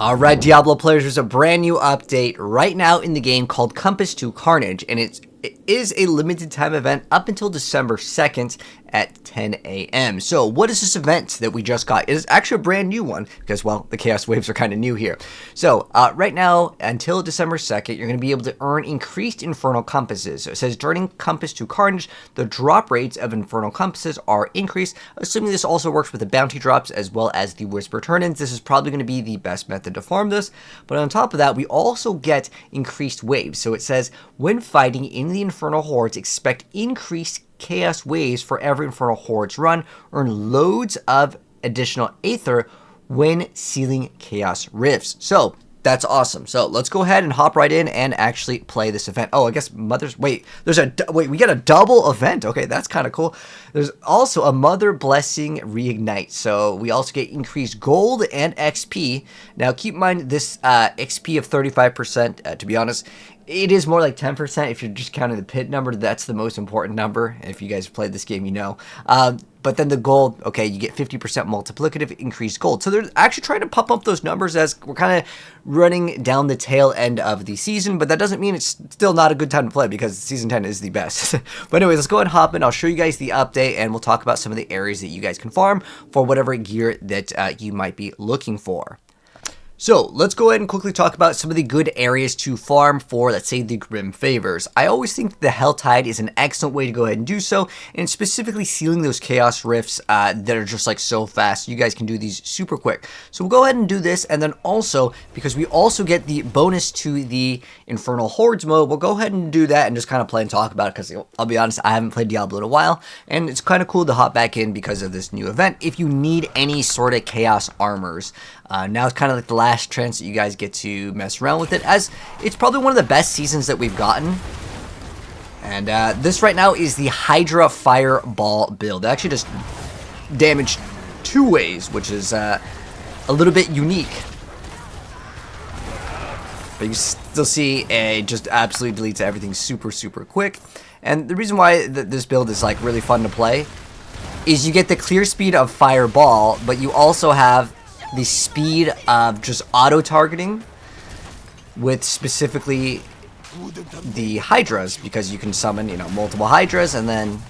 Alright, Diablo players, there's a brand new update right now in the game called Compass to Carnage, and it is a limited time event up until December 2nd at 10 a.m. So what is this event that we just got? It is actually a brand new one because, well, the Chaos Waves are kind of new here. So right now, until December 2nd, you're going to be able to earn increased Infernal Compasses. So it says during Compass to Carnage, the drop rates of Infernal Compasses are increased, assuming this also works with the bounty drops as well as the Whisper Turn-ins. This is probably going to be the best method to farm this, but on top of that, we also get increased waves. So it says, when fighting in the Infernal Hordes, expect increased Chaos Waves for every Infernal Hordes run. Earn loads of additional Aether when sealing Chaos Rifts. So that's awesome. So let's go ahead and hop right in and actually play this event. Oh, I guess Mother's... Wait, we get a double event. Okay, that's kind of cool. There's also a Mother Blessing Reignite. So we also get increased gold and XP. Now, keep in mind this XP of 35%, to be honest, it is more like 10% if you're just counting the pit number. That's the most important number. If you guys played this game, you know. But then the gold, okay, you get 50% multiplicative increased gold. So they're actually trying to pump up those numbers as we're kind of running down the tail end of the season. But that doesn't mean it's still not a good time to play because Season 10 is the best. But anyways, let's go ahead and hop in. I'll show you guys the update and we'll talk about some of the areas that you guys can farm for whatever gear that you might be looking for. So let's go ahead and quickly talk about some of the good areas to farm for, let's say, the Grim Favors. I always think the Hell Tide is an excellent way to go ahead and do so, and specifically sealing those Chaos Rifts that are just like so fast. You guys can do these super quick. So we'll go ahead and do this, and then also, because we also get the bonus to the Infernal Hordes mode, we'll go ahead and do that and just kind of play and talk about it, because I'll be honest, I haven't played Diablo in a while, and it's kind of cool to hop back in because of this new event if you need any sort of Chaos Armors. Now it's kind of like the last chance that you guys get to mess around with it, as it's probably one of the best seasons that we've gotten. And this right now is the Hydra Fireball build. It actually does damage two ways, which is a little bit unique. But you still see it just absolutely deletes everything super, super quick. And the reason why this build is like really fun to play is you get the clear speed of Fireball, but you also have the speed of just auto-targeting with specifically the Hydras, because you can summon, you know, multiple Hydras, and then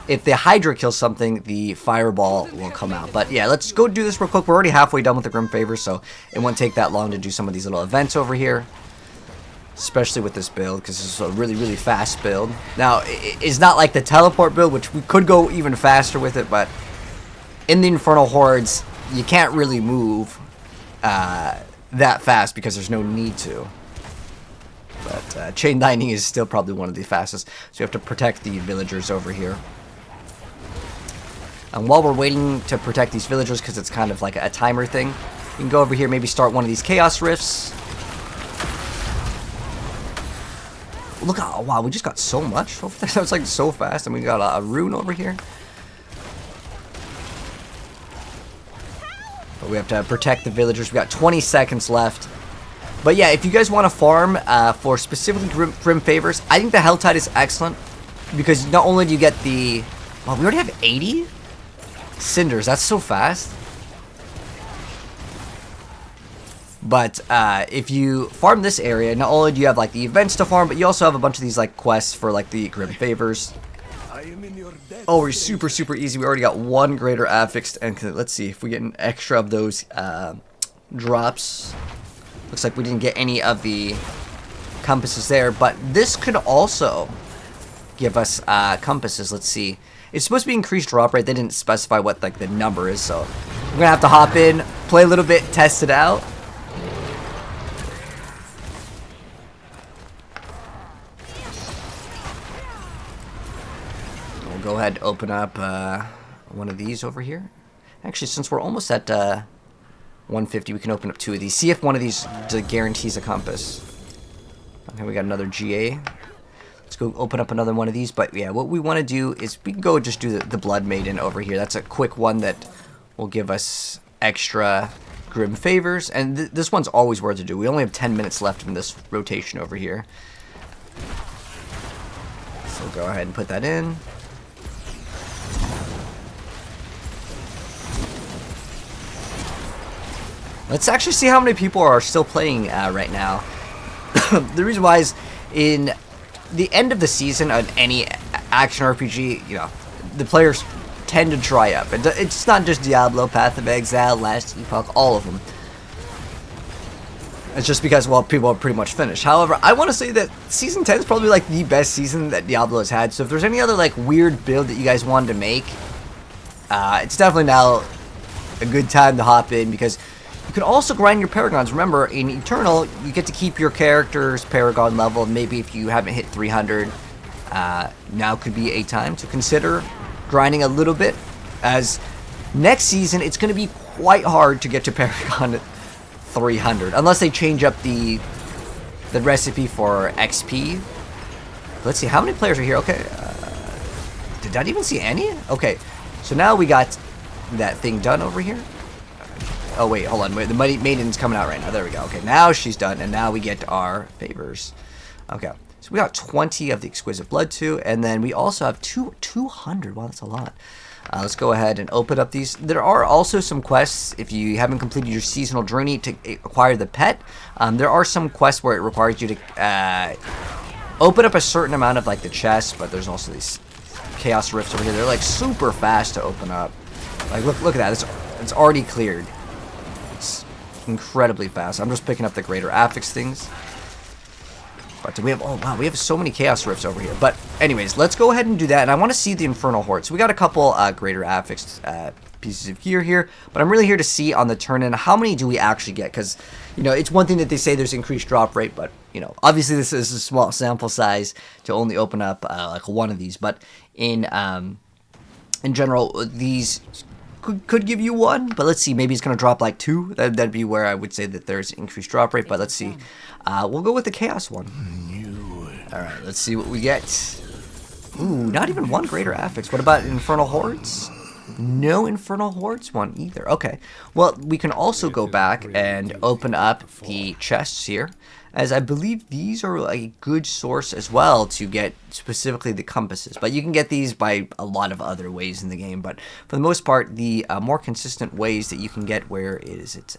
if the Hydra kills something, the Fireball will come out. But yeah, let's go do this real quick. We're already halfway done with the Grim Favors, so it won't take that long to do some of these little events over here, especially with this build, because this is a really, really fast build. Now, it's not like the teleport build, which we could go even faster with it, but in the Infernal Hordes, you can't really move that fast because there's no need to. But Chain Lightning is still probably one of the fastest, so you have to protect the villagers over here. And while we're waiting to protect these villagers, because it's kind of like a timer thing, you can go over here, maybe start one of these Chaos Rifts. Look, oh, wow, we just got so much over there. That was like so fast, and we got a rune over here. But we have to protect the villagers. We got 20 seconds left. But yeah, if you guys want to farm for specifically Grim Favors, I think the Hell Tide is excellent, because not only do you get the... Well, we already have 80 Cinders. That's so fast. But if you farm this area, not only do you have like the events to farm, but you also have a bunch of these like quests for like the Grim Favors. Oh, we're super, super easy. We already got one greater affixed, and let's see if we get an extra of those drops. Looks like we didn't get any of the compasses there, but this could also give us compasses. Let's see. It's supposed to be increased drop rate. They didn't specify what like the number is, so we're gonna have to hop in, play a little bit, test it out. Go ahead and open up one of these over here. Actually, since we're almost at 150, we can open up two of these. See if one of these guarantees a compass. Okay, we got another GA. Let's go open up another one of these. But yeah, what we want to do is we can go just do the Blood Maiden over here. That's a quick one that will give us extra Grim Favors. And this one's always worth to do. We only have 10 minutes left in this rotation over here. So go ahead and put that in. Let's actually see how many people are still playing right now. The reason why is in the end of the season on any action RPG, you know, the players tend to dry up. It's not just Diablo, Path of Exile, Last Epoch, all of them. It's just because, well, people are pretty much finished. However, I want to say that Season 10 is probably, like, the best season that Diablo has had. So if there's any other, like, weird build that you guys wanted to make, it's definitely now a good time to hop in, because you can also grind your Paragons. Remember, in Eternal, you get to keep your character's Paragon level. Maybe if you haven't hit 300, now could be a time to consider grinding a little bit, as next season, it's going to be quite hard to get to Paragon 300 unless they change up the recipe for XP. Let's see how many players are here. Okay, did I even see any? Okay, so now we got that thing done over here. Oh wait, hold on, wait, the Maiden's coming out right now. There we go. Okay, now she's done, and now we get our favors. Okay, so we got 20 of the Exquisite Blood too, and then we also have 200. Wow, that's a lot. Let's go ahead and open up these. There are also some quests if you haven't completed your seasonal journey to acquire the pet. There are some quests where it requires you to open up a certain amount of like the chest, but there's also these chaos rifts over here. They're like super fast to open up. Like look at that. It's already cleared. It's incredibly fast. I'm just picking up the greater affix things. But we have, oh wow, we have so many chaos rifts over here. But anyways, let's go ahead and do that. And I want to see the infernal horde. So we got a couple greater affix pieces of gear here, but I'm really here to see on the turn in how many do we actually get, because you know it's one thing that they say there's increased drop rate, but you know obviously this is a small sample size to only open up like one of these. But in general, these could give you one, but let's see, maybe it's gonna drop like 2. That'd be where I would say that there's increased drop rate. But let's see, we'll go with the chaos one. All right, let's see what we get. Ooh, not even one greater affix. What about infernal hordes? No infernal hordes one either. Okay, well we can also go back and open up the chests here, as I believe these are a good source as well to get specifically the compasses. But you can get these by a lot of other ways in the game. But for the most part, the more consistent ways that you can get, where is it?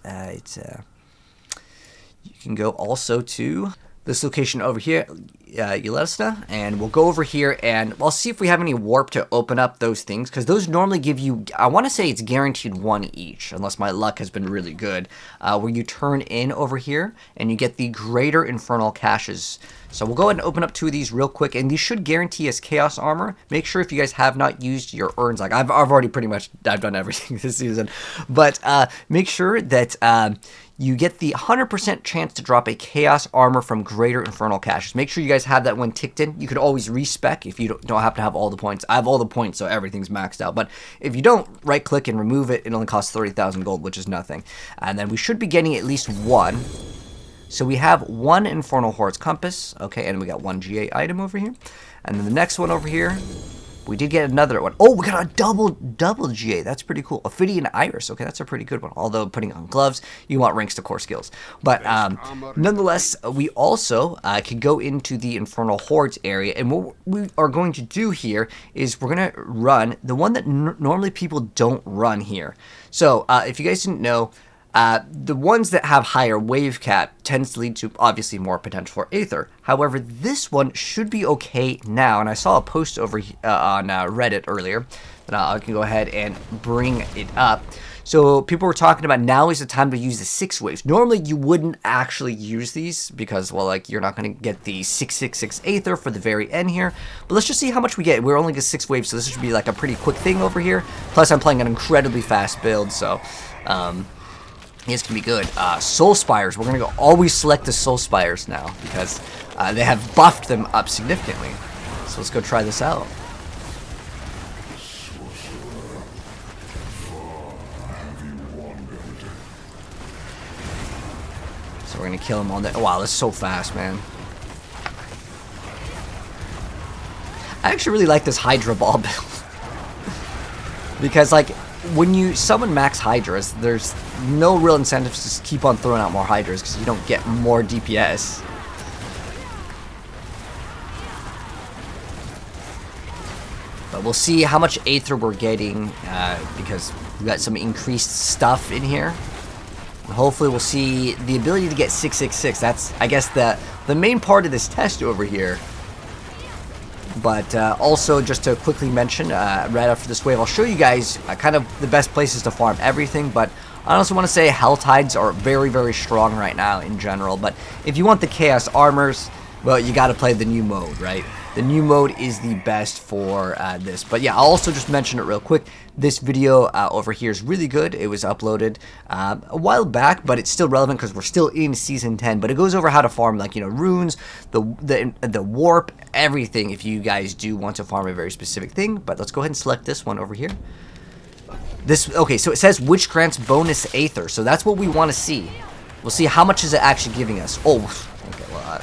You can go also to this location over here, you let us know, and we'll go over here and I'll see if we have any warp to open up those things, because those normally give you, I want to say it's guaranteed 1 each, unless my luck has been really good, where you turn in over here and you get the greater infernal caches. So we'll go ahead and open up 2 of these real quick, and these should guarantee us chaos armor. Make sure if you guys have not used your urns, like I've already pretty much, I've done everything this season, but make sure that you get the 100% chance to drop a chaos armor from greater infernal caches. Make sure you guys have that one ticked in. You could always respec if you don't have to have all the points. I have all the points, so everything's maxed out. But if you don't, right click and remove it. It only costs 30,000 gold, which is nothing. And then we should be getting at least 1. So we have 1 infernal hordes compass. Okay, and we got 1 GA item over here. And then the next one over here, we did get another one. Oh, we got a double GA. That's pretty cool. Ophidian Iris. Okay, that's a pretty good one. Although putting on gloves, you want ranks to core skills. But nonetheless, we also can go into the Infernal Hordes area. And what we are going to do here is we're going to run the one that normally people don't run here. So if you guys didn't know, the ones that have higher wave cap tends to lead to obviously more potential for Aether. However, this one should be okay now, and I saw a post over on Reddit earlier that I can go ahead and bring it up. So people were talking about now is the time to use the 6 waves. Normally you wouldn't actually use these because, well, like you're not going to get the 666 Aether for the very end here. But let's just see how much we get. We're only get 6 waves, so this should be like a pretty quick thing over here. Plus I'm playing an incredibly fast build, so this can be good. Soul Spires. We're going to go always select the Soul Spires now because they have buffed them up significantly. So let's go try this out. So we're going to kill him on the... Oh, wow, that's so fast, man. I actually really like this Hydra ball build. Because, like, when you summon max Hydras, there's no real incentive to just keep on throwing out more Hydras because you don't get more DPS. But we'll see how much Aether we're getting because we got some increased stuff in here. Hopefully we'll see the ability to get 666. That's, I guess, the main part of this test over here. But also, just to quickly mention, right after this wave, I'll show you guys kind of the best places to farm everything. But I also want to say Hell Tides are very, very strong right now in general. But if you want the Chaos Armors, well, you got to play the new mode, right? The new mode is the best for this. But yeah, I'll also just mention it real quick. This video over here is really good. It was uploaded a while back, but it's still relevant because we're still in Season 10. But it goes over how to farm, like, you know, runes, the warp, everything, if you guys do want to farm a very specific thing. But let's go ahead and select this one over here. Okay, so it says which grants bonus Aether. So that's what we want to see. We'll see how much is it actually giving us. Oh, okay, well...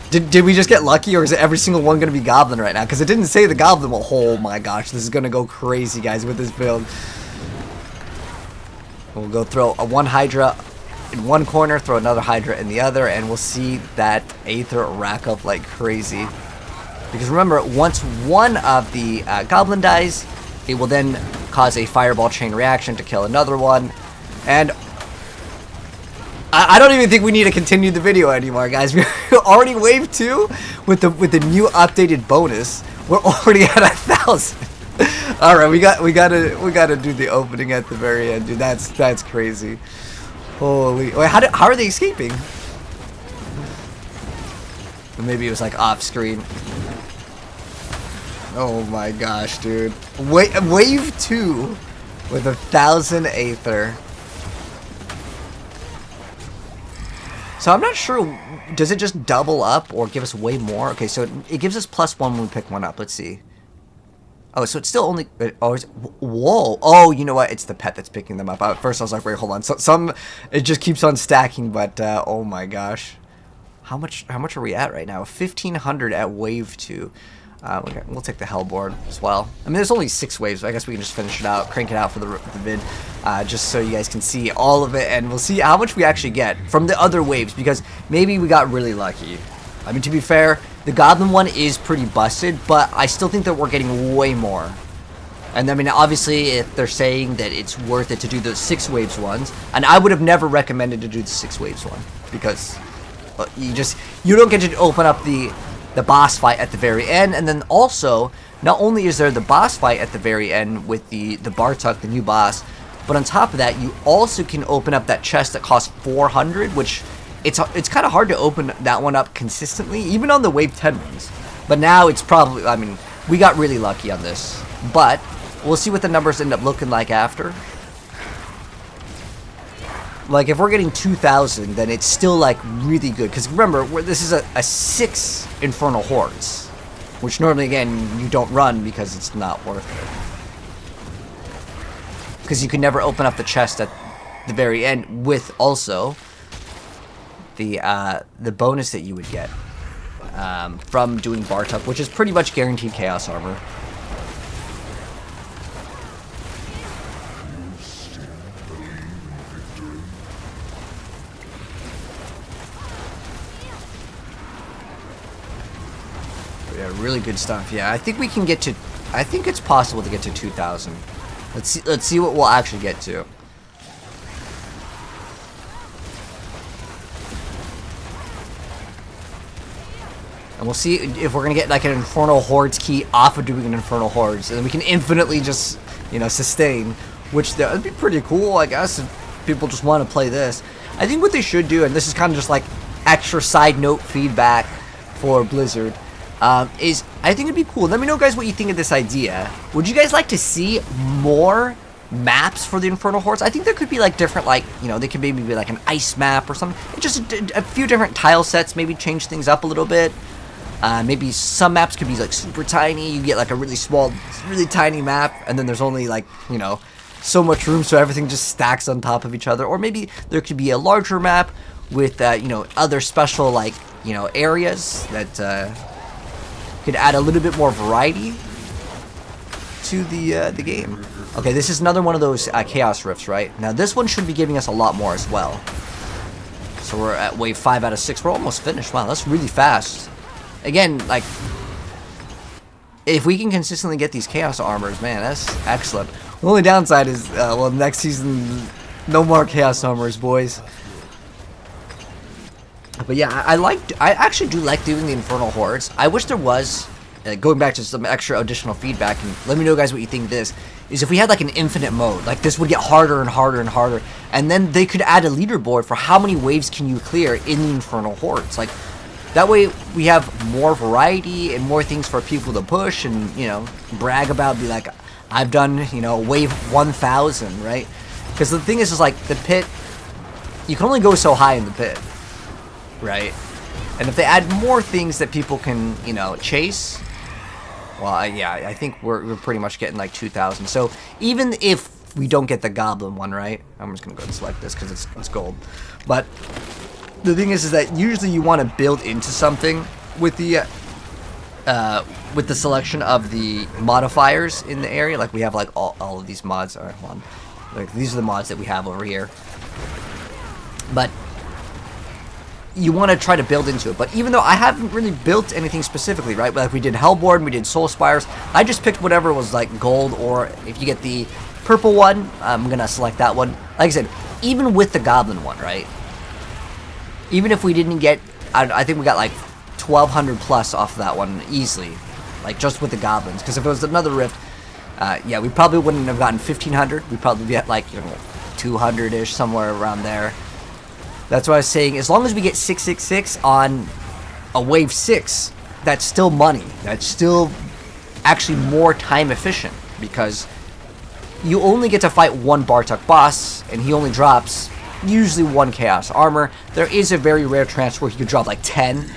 Did we just get lucky, or is it every single one going to be Goblin right now? Because it didn't say the Goblin. Well, oh my gosh, this is going to go crazy, guys, with this build. We'll go throw one Hydra in one corner, throw another Hydra in the other, and we'll see that Aether rack up like crazy. Because remember, once one of the Goblin dies, it will then cause a Fireball Chain Reaction to kill another one. And... I don't even think we need to continue the video anymore, guys. We're already wave 2 with the new updated bonus. We're already at 1,000. All right, we gotta do the opening at the very end, dude. That's crazy. Holy! Wait, how are they escaping? Maybe it was like off screen. Oh my gosh, dude! Wave 2 with 1,000 Aether. So I'm not sure, does it just double up or give us way more? Okay, so it gives us +1 when we pick one up. Let's see. Oh, so it's still only... Oh, whoa. Oh, you know what? It's the pet that's picking them up. At first I was like, wait, hold on. So it just keeps on stacking, but oh my gosh. How much are we at right now? 1,500 at wave 2. Okay, we'll take the Hellborn as well. I mean, there's only 6 waves, so I guess we can just finish it out, crank it out for the vid, just so you guys can see all of it, and we'll see how much we actually get from the other waves, because maybe we got really lucky. I mean, to be fair, the Goblin one is pretty busted, but I still think that we're getting way more. And I mean, obviously, if they're saying that it's worth it to do the 6 waves ones, and I would have never recommended to do the 6 waves one, because you don't get to open up the boss fight at the very end. And then also, not only is there the boss fight at the very end with the Bartok, the new boss, but on top of that, you also can open up that chest that costs 400, which it's kind of hard to open that one up consistently, even on the wave 10 ones. But now it's probably, I mean, we got really lucky on this, but we'll see what the numbers end up looking like after. Like, if we're getting 2,000, then it's still, like, really good. Because remember, this is a 6 Infernal Hordes. Which normally, again, you don't run because it's not worth it. Because you can never open up the chest at the very end with also the bonus that you would get from doing Bartok, which is pretty much guaranteed Chaos Armor. Yeah, really good stuff. Yeah, I think we can get to... I think it's possible to get to 2,000. Let's see what we'll actually get to. And we'll see if we're going to get like an Infernal Hordes key off of doing an Infernal Hordes. And then we can infinitely just, you know, sustain. Which that would be pretty cool, I guess, if people just want to play this. I think what they should do, and this is kind of just like extra side note feedback for Blizzard, is I think it'd be cool. Let me know, guys, what you think of this idea. Would you guys like to see more maps for the Infernal Hordes? I think there could be like different, like, you know, they could maybe be like an ice map or something. Just a few different tile sets, maybe change things up a little bit. Maybe some maps could be like super tiny. You get like a really small, really tiny map, and then there's only like, you know, so much room, so everything just stacks on top of each other. Or maybe there could be a larger map with, you know, other special, like, you know, areas that could add a little bit more variety to the game. Okay, this is another one of those Chaos Rifts, right? Now this one should be giving us a lot more as well. So we're at wave 5 out of 6. We're almost finished. Wow, that's really fast. Again, like, if we can consistently get these Chaos Armors, man, that's excellent. The only downside is, well, next season, No more Chaos Armors, boys. But yeah, I actually do like doing the Infernal Hordes. I wish there was, going back to some extra additional feedback, and let me know guys what you think of this, is if we had like an infinite mode, like this would get harder and harder and harder, and then they could add a leaderboard for how many waves can you clear in the Infernal Hordes. Like, that way we have more variety and more things for people to push and, you know, brag about, be like, I've done, you know, wave 1000, right? Because the thing is like, the pit, you can only go so high in the pit, right? And if they add more things that people can, you know, chase, well, yeah, I think we're pretty much getting like 2,000. So even if we don't get the Goblin one, right? I'm just gonna go and select this because it's gold. But the thing is that usually you want to build into something with the selection of the modifiers in the area. Like we have like all of these mods. All right, hold on. Like these are the mods that we have over here. But you want to try to build into it. But even though I haven't really built anything specifically, right? Like we did Hellborn, we did Soul Spires. I just picked whatever was like gold, or if you get the purple one, I'm gonna select that one. Like I said, even with the Goblin one, right? Even if we didn't get, I think we got like 1,200 plus off of that one easily, like just with the Goblins. Because if it was another Rift, yeah, we probably wouldn't have gotten 1,500. We'd probably be at like, you know, 200-ish, somewhere around there. That's what I was saying. As long as we get 666 on a wave 6, that's still money. That's still actually more time efficient, because you only get to fight one Bartok boss, and he only drops usually one Chaos Armor. There is a very rare chance where he could drop like 10,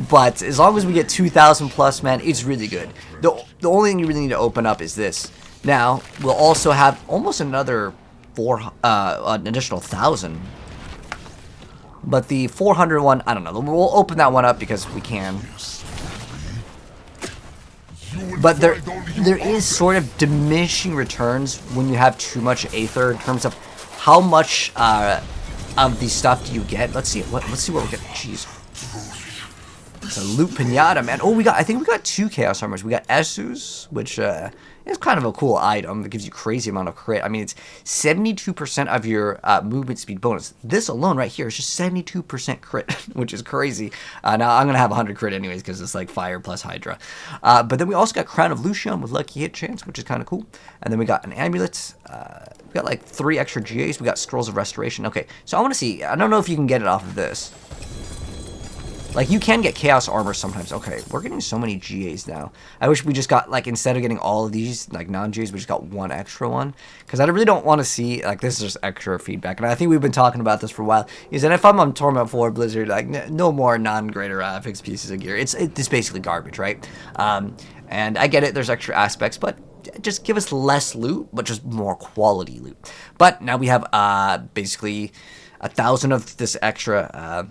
but as long as we get 2,000 plus, man, it's really good. The only thing you really need to open up is this. Now, we'll also have almost another an additional 1,000. But the 400 one, I don't know. We'll open that one up because we can. But there is sort of diminishing returns when you have too much Aether in terms of how much of the stuff do you get. Let's see. Let's see what we get. Jeez. It's a loot pinata, man. Oh, I think we got 2 Chaos Armors. We got Essus, which is kind of a cool item. It gives you crazy amount of crit. I mean, it's 72% of your movement speed bonus. This alone right here is just 72% crit, which is crazy. Now, I'm going to have 100 crit anyways because it's like fire plus Hydra. But then we also got Crown of Lucian with Lucky Hit Chance, which is kind of cool. And then we got an Amulet. We got like 3 extra GAs. We got Scrolls of Restoration. Okay, so I want to see. I don't know if you can get it off of this. Like, you can get Chaos Armor sometimes. Okay, we're getting so many GAs now. I wish we just got, like, instead of getting all of these, like, non-GAs, we just got one extra one. Because I really don't want to see, like, this is just extra feedback. And I think we've been talking about this for a while. Is that if I'm on Torment 4 Blizzard, like, no more non-greater fixed pieces of gear. It's basically garbage, right? And I get it, there's extra aspects, but just give us less loot, but just more quality loot. But now we have, basically 1,000 of this extra,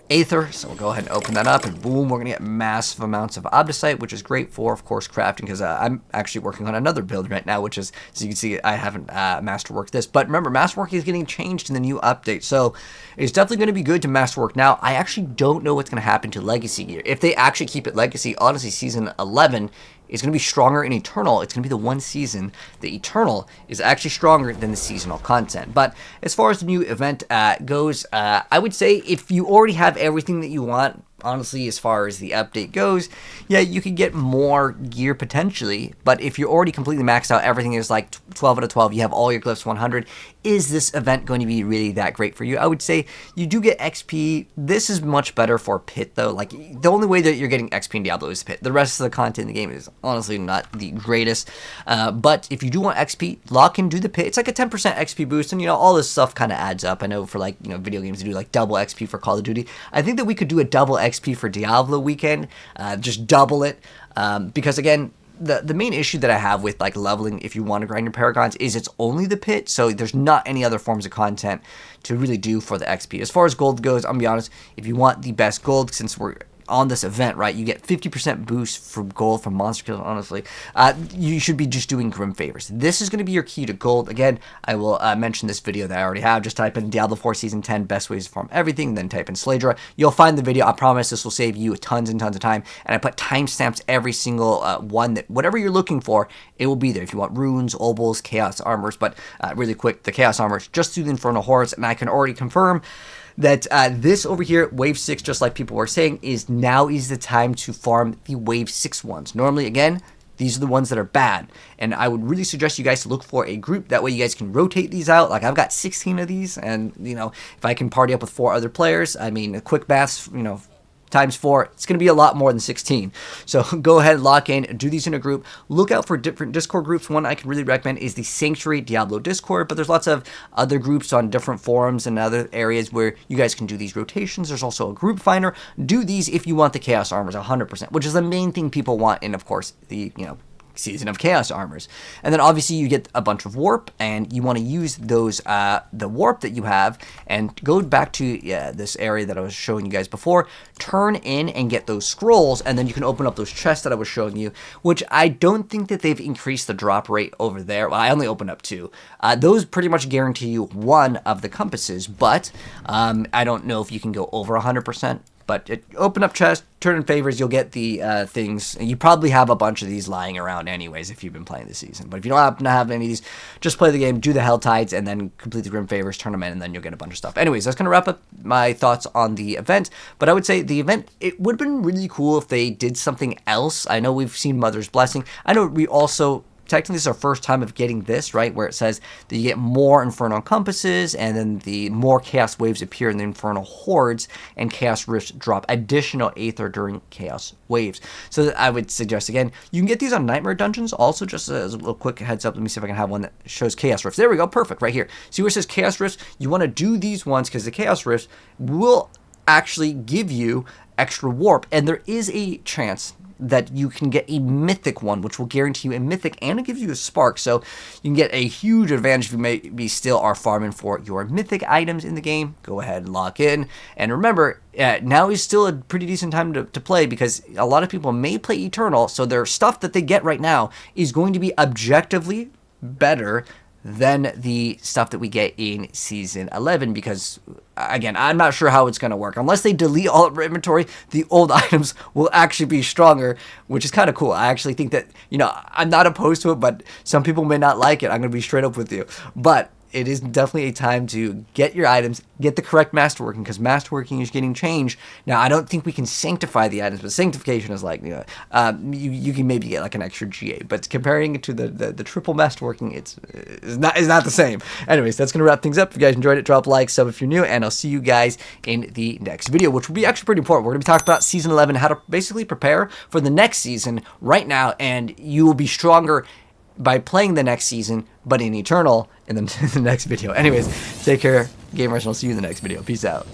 Aether, so we'll go ahead and open that up, and boom, we're going to get massive amounts of Obdicite, which is great for, of course, crafting, because I'm actually working on another build right now, which is, so you can see, I haven't masterworked this, but remember, masterwork is getting changed in the new update, so it's definitely going to be good to masterwork now. I actually don't know what's going to happen to Legacy gear. If they actually keep it Legacy, honestly, Season 11 is going to be stronger in Eternal. It's going to be the one season. The Eternal is actually stronger than the seasonal content. But as far as the new event goes, I would say if you already have everything that you want, honestly, as far as the update goes, yeah, you could get more gear potentially. But if you're already completely maxed out, everything is like 12 out of 12, you have all your glyphs 100, is this event going to be really that great for you? I would say you do get XP. This is much better for Pit, though. Like, the only way that you're getting XP in Diablo is Pit. The rest of the content in the game is honestly not the greatest. But if you do want XP, lock in, do the Pit. It's like a 10% XP boost, and, you know, all this stuff kind of adds up. I know for, like, you know, video games to do, like, double XP for Call of Duty. I think that we could do a double XP for Diablo weekend. Just double it. Because, again, the main issue that I have with, like, leveling, if you want to grind your Paragons, is it's only the Pit, so there's not any other forms of content to really do for the XP. As far as gold goes, I'm gonna be honest, if you want the best gold, since we're on this event, right, you get 50% boost from gold from monster kills, honestly. You should be just doing Grim Favors. This is going to be your key to gold. Again, I will mention this video that I already have. Just type in Diablo 4 Season 10, best ways to farm everything, then type in Slaydra. You'll find the video. I promise this will save you tons and tons of time. And I put timestamps every single one, that whatever you're looking for, it will be there. If you want runes, obols, chaos armors, but really quick, the chaos armors, just do the Infernal Hordes, and I can already confirm that this over here, Wave 6, just like people were saying, is the time to farm the Wave 6 ones. Normally, again, these are the ones that are bad, and I would really suggest you guys to look for a group. That way you guys can rotate these out. Like, I've got 16 of these, and, you know, if I can party up with 4 other players, I mean, quick maths, you know, times 4, it's going to be a lot more than 16. So go ahead, lock in, do these in a group. Look out for different Discord groups. One I can really recommend is the Sanctuary Diablo Discord, but there's lots of other groups on different forums and other areas where you guys can do these rotations. There's also a group finder. Do these if you want the Chaos Armors 100%, which is the main thing people want in, of course, the, you know, Season of Chaos Armors. And then obviously you get a bunch of warp, and you want to use those the warp that you have, and go back to this area that I was showing you guys before, turn in and get those scrolls, and then you can open up those chests that I was showing you, which I don't think that they've increased the drop rate over there. Well, I only opened up 2. Those pretty much guarantee you 1 of the compasses, but I don't know if you can go over 100%. But open up chest, turn in favors, you'll get the things. You probably have a bunch of these lying around anyways if you've been playing this season. But if you don't happen to have any of these, just play the game, do the Hell Tides, and then complete the Grim Favors, turn them in, and then you'll get a bunch of stuff. Anyways, that's going to wrap up my thoughts on the event. But I would say the event, it would have been really cool if they did something else. I know we've seen Mother's Blessing. I know we also... Technically, this is our first time of getting this, right, where it says that you get more Infernal Compasses, and then the more Chaos Waves appear in the Infernal Hordes, and Chaos Rifts drop additional Aether during Chaos Waves. So I would suggest, again, you can get these on Nightmare Dungeons. Also, just as a little quick heads up, let me see if I can have one that shows Chaos Rifts. There we go, perfect, right here. See where it says Chaos Rifts? You want to do these ones, because the Chaos Rifts will actually give you extra warp, and there is a chance that you can get a Mythic one, which will guarantee you a Mythic, and it gives you a Spark, so you can get a huge advantage if you maybe still are farming for your Mythic items in the game. Go ahead and lock in, and remember, now is still a pretty decent time to play, because a lot of people may play Eternal, so their stuff that they get right now is going to be objectively better than the stuff that we get in Season 11, because, again, I'm not sure how it's going to work. Unless they delete all of our inventory, the old items will actually be stronger, which is kind of cool. I actually think that, you know, I'm not opposed to it, but some people may not like it. I'm going to be straight up with you. But it is definitely a time to get your items, get the correct masterworking, because masterworking is getting changed. Now, I don't think we can sanctify the items, but sanctification is like, you know, you can maybe get like an extra GA, but comparing it to the triple masterworking, it's not the same. Anyways, that's going to wrap things up. If you guys enjoyed it, drop a like, sub if you're new, and I'll see you guys in the next video, which will be actually pretty important. We're going to be talking about Season 11, how to basically prepare for the next season right now, and you will be stronger by playing the next season, but in Eternal in the next video. Anyways, take care, gamers, and I'll see you in the next video. Peace out.